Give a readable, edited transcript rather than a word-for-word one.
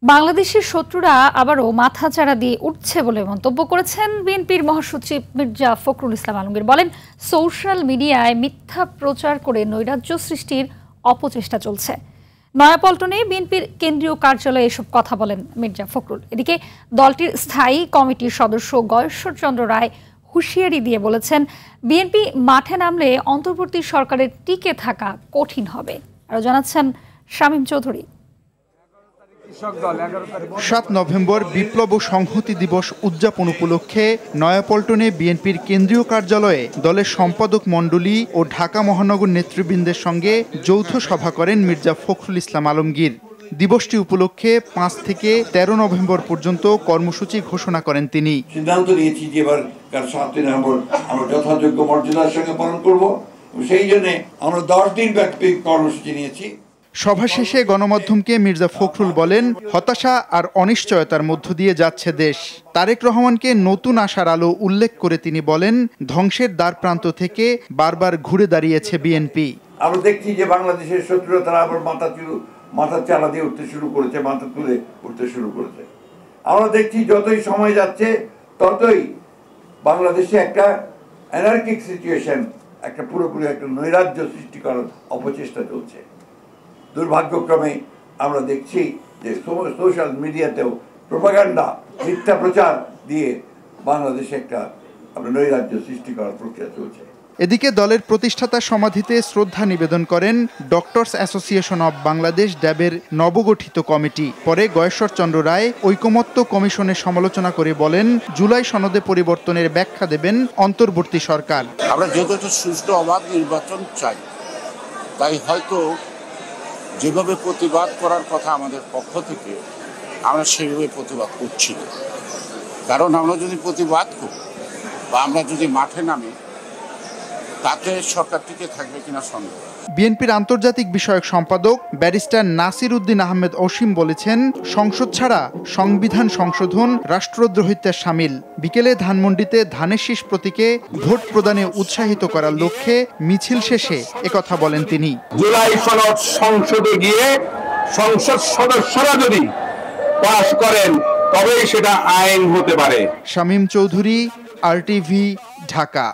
বাংলাদেশের শত্রুরা আবারও মাথাচাড়া দিয়ে উঠছে বলে মন্তব্য করেছেন বিএনপির মহাসচিব মির্জা ফখরুল ইসলাম আলমগীর। বলেন, সোশ্যাল মিডিয়ায় মিথ্যা প্রচার করে নৈরাজ্য সৃষ্টির অপচেষ্টা চলছে। নয়াপল্টনে বিএনপির কেন্দ্রীয় কার্যালয়ে এসব কথা বলেন মির্জা ফখরুল। এদিকে দলটির স্থায়ী কমিটির সদস্য গয়েশ্বর চন্দ্র রায় হুঁশিয়ারি দিয়ে বলেছেন, বিএনপি মাঠে নামলে অন্তর্বর্তী সরকারের টিকে থাকা কঠিন হবে। আরও জানাচ্ছেন শামীম চৌধুরী। ৭ নভেম্বর বিপ্লব ও সংহতি দিবস উদযাপন উপলক্ষে নয়াপল্টনে বিএনপির কেন্দ্রীয় কার্যালয়ে দলের সম্পাদক মণ্ডলী ও ঢাকা মহানগর নেতৃবৃন্দের সঙ্গে যৌথ সভা করেন মির্জা ফখরুল ইসলাম আলমগীর। দিবসটি উপলক্ষে ৫ থেকে ১৩ নভেম্বর পর্যন্ত কর্মসূচি ঘোষণা করেন তিনি। সিদ্ধান্ত নিয়েছি যে এবার ৭ নভেম্বর আমরা যথাযোগ্য মর্যাদার সঙ্গে পালন করব। সেই জন্য আমরা ১০ দিন ব্যাপী কর্মসূচি নিয়েছি। সভা শেষে গণমাধ্যমকে মির্জা ফখরুল বলেন, হতাশা আর অনিশ্চয়তার মধ্য দিয়ে যাচ্ছে দেশ। তারেক রহমানকে নতুন আশার আলো উল্লেখ করে তিনি বলেন, ধ্বংসের দ্বার প্রান্ত থেকে বারবার ঘুরে দাঁড়িয়েছে বিএনপি। আমরা দেখছি যে বাংলাদেশের শত্রুরা তারা আবার মাথা চালা দিয়ে উঠতে শুরু করেছে, মাথা তুলে উঠতে শুরু করেছে। আমরা দেখছি যতই সময় যাচ্ছে ততই বাংলাদেশে একটা অ্যানার্কিক সিচুয়েশন, একটা পুরোপুরি একটা নৈরাজ্য সৃষ্টি করার অপচেষ্টা চলছে। দুর্ভাগ্যক্রমে আমরা দেখছি যে সোশ্যাল মিডিয়াতেও প্রোপাগান্ডা, মিথ্যা প্রচার দিয়ে বাংলাদেশে একটা নৈরাজ্য সৃষ্টি করার প্রক্রিয়া চলছে। এদিকে দলের প্রতিষ্ঠাতা সমাধিতে শ্রদ্ধা নিবেদন করেন ডক্টরস অ্যাসোসিয়েশন অব বাংলাদেশ ড্যাবের নবগঠিত কমিটি। পরে গয়েশ্বর চন্দ্র রায় ঐকমত্য কমিশনের সমালোচনা করে বলেন, জুলাই সনদে পরিবর্তনের ব্যাখ্যা দেবেন অন্তর্বর্তী সরকার। আমরা যেহেতু সুষ্ঠু অবাধ নির্বাচন চাই, তাই হয়তো যেভাবে প্রতিবাদ করার কথা আমাদের পক্ষ থেকে আমরা সেভাবে প্রতিবাদ করছি না। কারণ আমরা যদি প্রতিবাদ করি বা আমরা যদি মাঠে নামি, তাতে সরকার টিকে থাকবে কিনা সন্দেহ। বিএনপির আন্তর্জাতিক বিষয়ক সম্পাদক ব্যারিস্টার নাসির উদ্দিন আহমেদ অসীম বলেছেন, সংসদ ছাড়া সংবিধান সংশোধন রাষ্ট্রদ্রোহিতার শামিল। বিকেলে ধানমন্ডিতে ধানের শীষ প্রতীকে ভোট প্রদানে উৎসাহিত করার লক্ষ্যে মিছিল শেষে একথা বলেন তিনি। জুলাই সনদ সংসদে গিয়ে সংসদ সদস্যরা যদি পাস করেন তবেই সেটা আইন হতে পারে। শামীম চৌধুরী, RTV, ঢাকা।